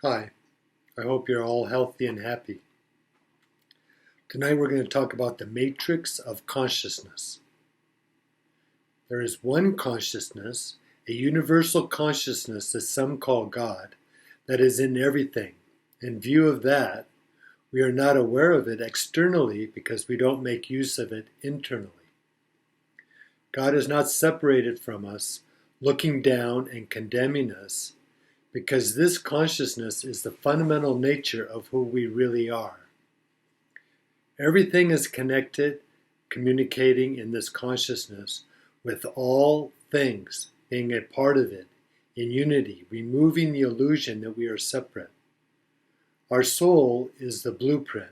Hi, I hope you're all healthy and happy. Tonight we're going to talk about the matrix of consciousness. There is one consciousness, a universal consciousness that some call God, that is in everything. In view of that, we are not aware of it externally because we don't make use of it internally. God is not separated from us, looking down and condemning us, because this consciousness is the fundamental nature of who we really are. Everything is connected, communicating in this consciousness with all things being a part of it, in unity, removing the illusion that we are separate. Our soul is the blueprint,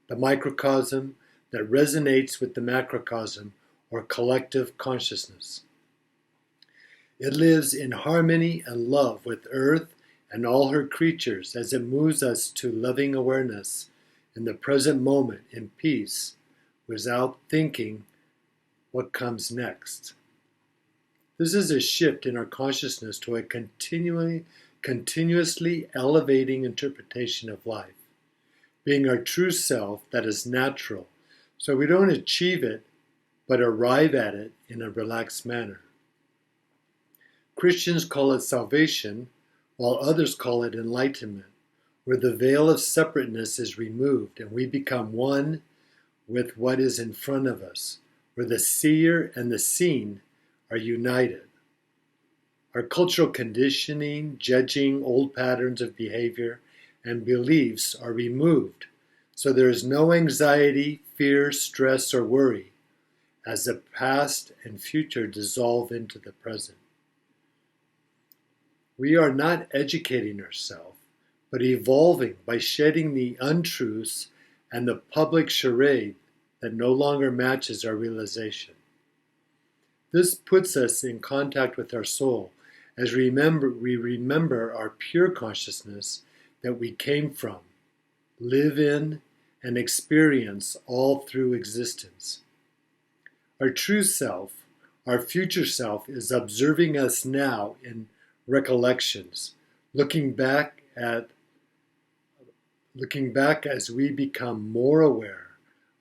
the microcosm that resonates with the macrocosm or collective consciousness. It lives in harmony and love with Earth and all her creatures as it moves us to loving awareness in the present moment in peace without thinking what comes next. This is a shift in our consciousness to a continuously elevating interpretation of life, being our true self that is natural, so we don't achieve it but arrive at it in a relaxed manner. Christians call it salvation, while others call it enlightenment, where the veil of separateness is removed and we become one with what is in front of us, where the seer and the seen are united. Our cultural conditioning, judging, old patterns of behavior, and beliefs are removed, so there is no anxiety, fear, stress, or worry, as the past and future dissolve into the present. We are not educating ourselves, but evolving by shedding the untruths and the public charade that no longer matches our realization. This puts us in contact with our soul as we remember our pure consciousness that we came from, live in, and experience all through existence. Our true self, our future self, is observing us now in recollections, looking back as we become more aware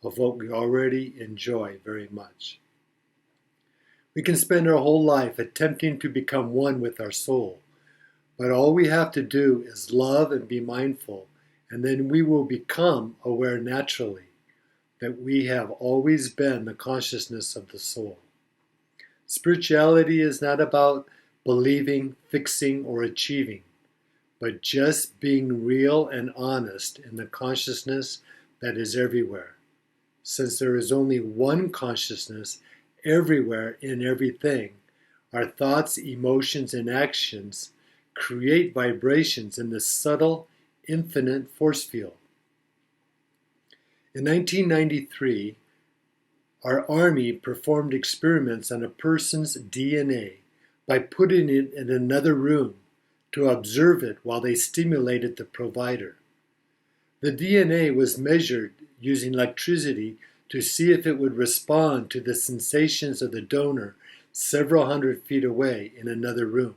of what we already enjoy very much. We can spend our whole life attempting to become one with our soul, but all we have to do is love and be mindful, and then we will become aware naturally that we have always been the consciousness of the soul. Spirituality is not about believing, fixing, or achieving, but just being real and honest in the consciousness that is everywhere. Since there is only one consciousness everywhere in everything, our thoughts, emotions, and actions create vibrations in the subtle, infinite force field. In 1993, our army performed experiments on a person's DNA by putting it in another room to observe it while they stimulated the provider. The DNA was measured using electricity to see if it would respond to the sensations of the donor several hundred feet away in another room.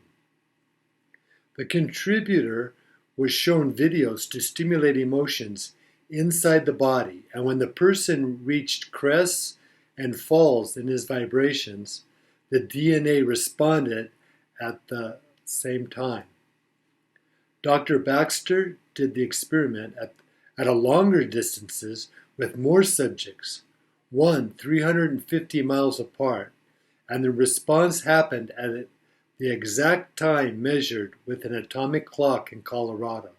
The contributor was shown videos to stimulate emotions inside the body, and when the person reached crests and falls in his vibrations, the DNA responded at the same time. Dr. Baxter did the experiment at a longer distances with more subjects, one 350 miles apart, and the response happened at the exact time measured with an atomic clock in Colorado.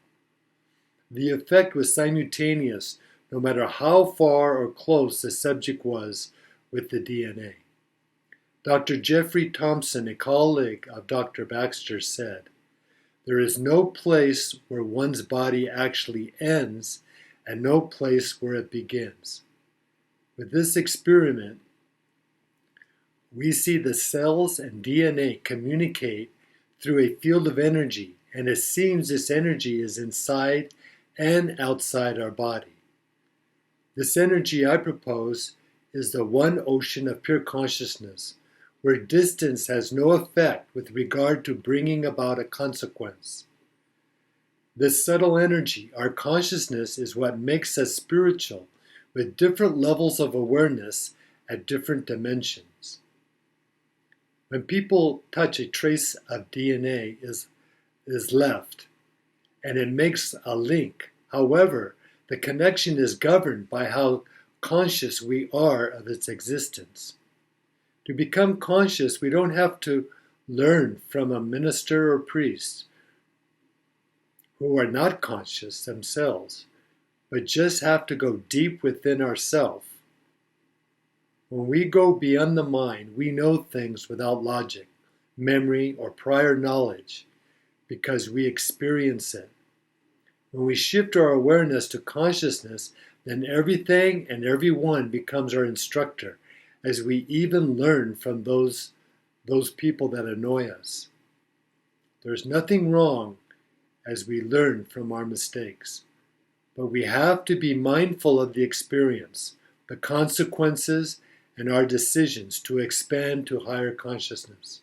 The effect was simultaneous no matter how far or close the subject was with the DNA. Dr. Jeffrey Thompson, a colleague of Dr. Baxter, said, "There is no place where one's body actually ends and no place where it begins." With this experiment, we see the cells and DNA communicate through a field of energy, and it seems this energy is inside and outside our body. This energy, I propose, is the one ocean of pure consciousness, where distance has no effect with regard to bringing about a consequence. This subtle energy, our consciousness, is what makes us spiritual, with different levels of awareness at different dimensions. When people touch, a trace of DNA is left, and it makes a link. However, the connection is governed by how conscious we are of its existence. To become conscious, we don't have to learn from a minister or priest who are not conscious themselves, but just have to go deep within ourselves. When we go beyond the mind, we know things without logic, memory, or prior knowledge because we experience it. When we shift our awareness to consciousness, then everything and everyone becomes our instructor, as we even learn from those people that annoy us. There's nothing wrong as we learn from our mistakes, but we have to be mindful of the experience, the consequences, and our decisions to expand to higher consciousness.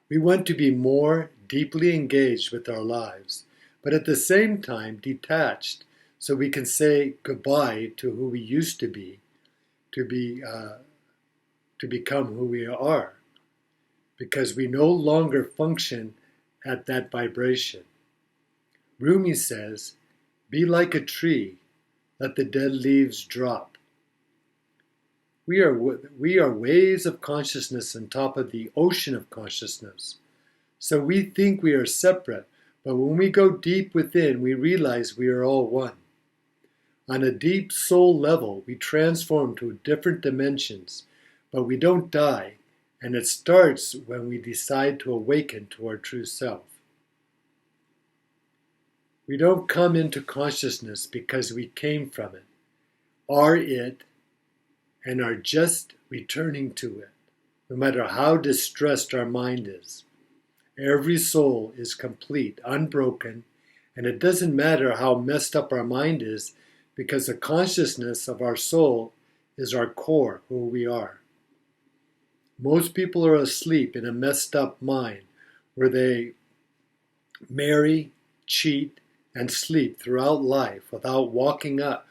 We want to be more deeply engaged with our lives, but at the same time detached, so we can say goodbye to who we used to be, to become who we are, because we no longer function at that vibration. Rumi says, "Be like a tree, let the dead leaves drop." We are waves of consciousness on top of the ocean of consciousness. So we think we are separate, but when we go deep within, we realize we are all one. On a deep soul level, we transform to different dimensions, but we don't die, and it starts when we decide to awaken to our true self. We don't come into consciousness because we came from it, are it, and are just returning to it, no matter how distressed our mind is. Every soul is complete, unbroken, and it doesn't matter how messed up our mind is, because the consciousness of our soul is our core, who we are. Most people are asleep in a messed up mind, where they marry, cheat, and sleep throughout life without waking up.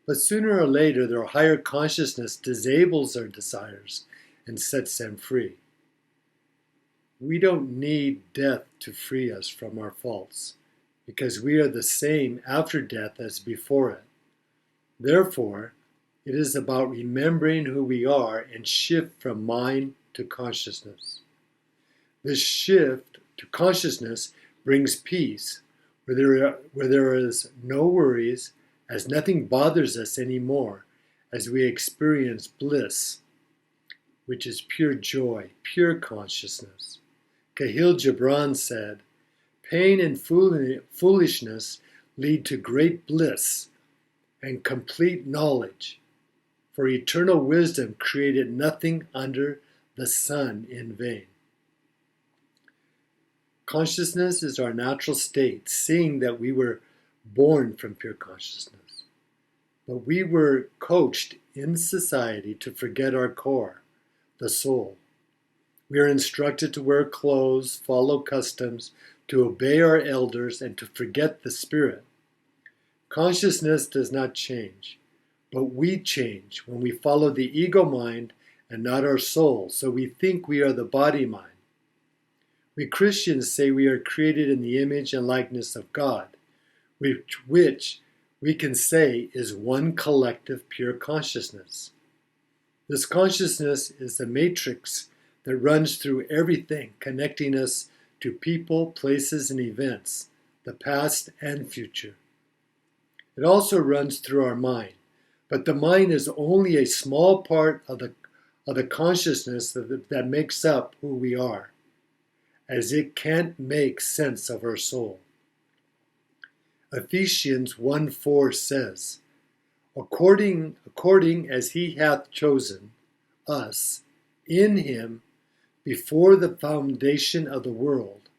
But sooner or later, their higher consciousness disables their desires and sets them free. We don't need death to free us from our faults, because we are the same after death as before it. Therefore, it is about remembering who we are and shift from mind to consciousness. This shift to consciousness brings peace, where there is no worries, as nothing bothers us anymore, as we experience bliss, which is pure joy, pure consciousness. Khalil Gibran said, "Pain and foolishness lead to great bliss and complete knowledge, for eternal wisdom created nothing under the sun in vain." Consciousness is our natural state, seeing that we were born from pure consciousness. But we were coached in society to forget our core, the soul. We are instructed to wear clothes, follow customs, to obey our elders, and to forget the spirit. Consciousness does not change, but we change when we follow the ego mind and not our soul, so we think we are the body mind. We Christians say we are created in the image and likeness of God, which we can say is one collective pure consciousness. This consciousness is the matrix that runs through everything, connecting us to people, places, and events, the past and future. It also runs through our mind, but the mind is only a small part of the consciousness that makes up who we are, as it can't make sense of our soul. Ephesians 1:4 says, according as he hath chosen us in him before the foundation of the world,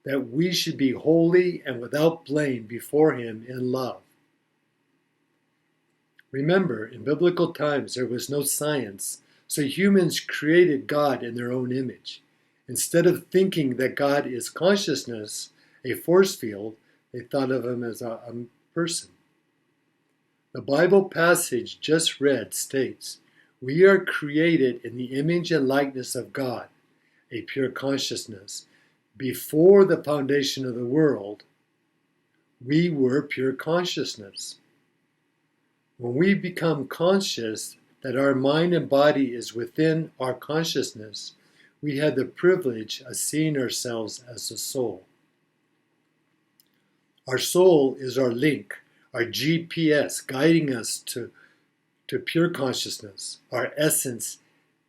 that we should be holy and without blame before him in love. Remember, in biblical times there was no science, so humans created God in their own image. Instead of thinking that God is consciousness, a force field, they thought of him as a person. The Bible passage just read states, "We are created in the image and likeness of God, a pure consciousness. Before the foundation of the world, we were pure consciousness." When we become conscious that our mind and body is within our consciousness, we have the privilege of seeing ourselves as a soul. Our soul is our link, our GPS, guiding us to pure consciousness, our essence,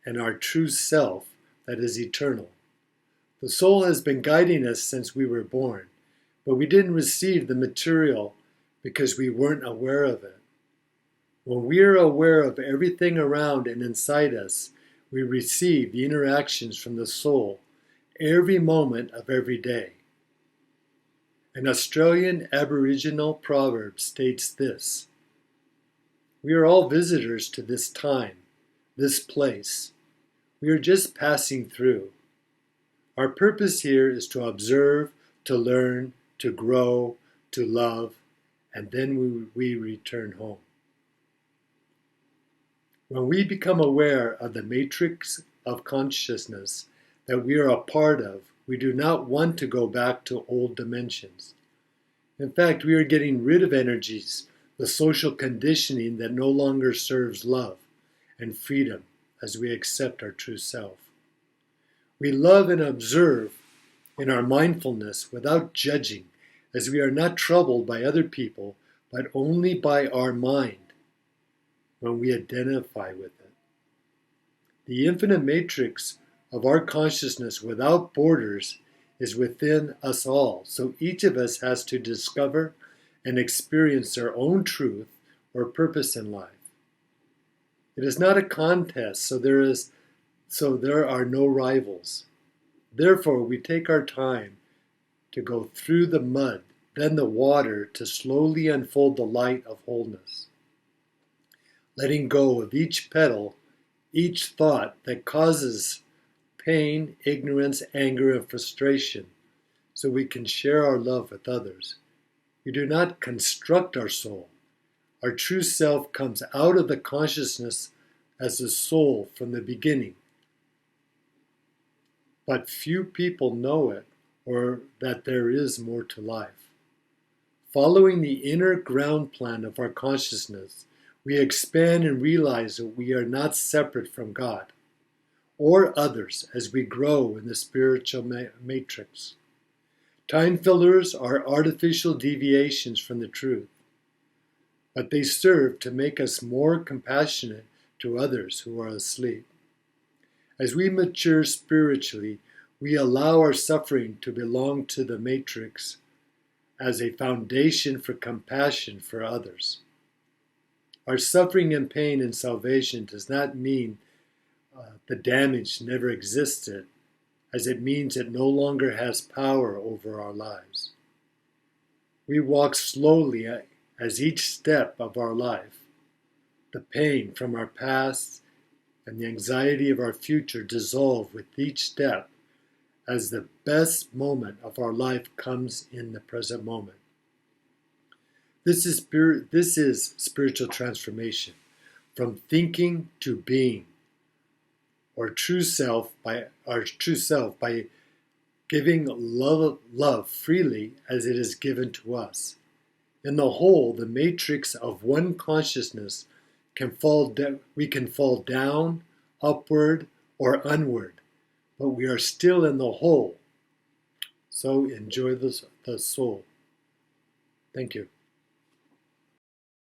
and our true self that is eternal. The soul has been guiding us since we were born, but we didn't receive the material because we weren't aware of it. When we are aware of everything around and inside us, we receive the interactions from the soul every moment of every day. An Australian Aboriginal proverb states this: "We are all visitors to this time, this place. We are just passing through. Our purpose here is to observe, to learn, to grow, to love, and then we return home." When we become aware of the matrix of consciousness that we are a part of, we do not want to go back to old dimensions. In fact, we are getting rid of energies, the social conditioning that no longer serves love and freedom as we accept our true self. We love and observe in our mindfulness without judging, as we are not troubled by other people, but only by our mind when we identify with it. The infinite matrix of our consciousness without borders is within us all, so each of us has to discover and experience their own truth or purpose in life. It is not a contest, so there are no rivals. Therefore, we take our time to go through the mud, then the water, to slowly unfold the light of wholeness. Letting go of each petal, each thought that causes pain, ignorance, anger, and frustration, so we can share our love with others. We do not construct our soul. Our true self comes out of the consciousness as a soul from the beginning. But few people know it, or that there is more to life. Following the inner ground plan of our consciousness, we expand and realize that we are not separate from God or others as we grow in the spiritual matrix. Time fillers are artificial deviations from the truth, but they serve to make us more compassionate to others who are asleep. As we mature spiritually, we allow our suffering to belong to the matrix as a foundation for compassion for others. Our suffering and pain in salvation does not mean the damage never existed, as it means it no longer has power over our lives. We walk slowly as each step of our life, the pain from our past and the anxiety of our future dissolve with each step as the best moment of our life comes in the present moment. This is spiritual transformation, from thinking to being, our true self by giving love freely as it is given to us. In the whole, the matrix of one consciousness we can fall down, upward, or onward, but we are still in the whole. So enjoy the soul. Thank you.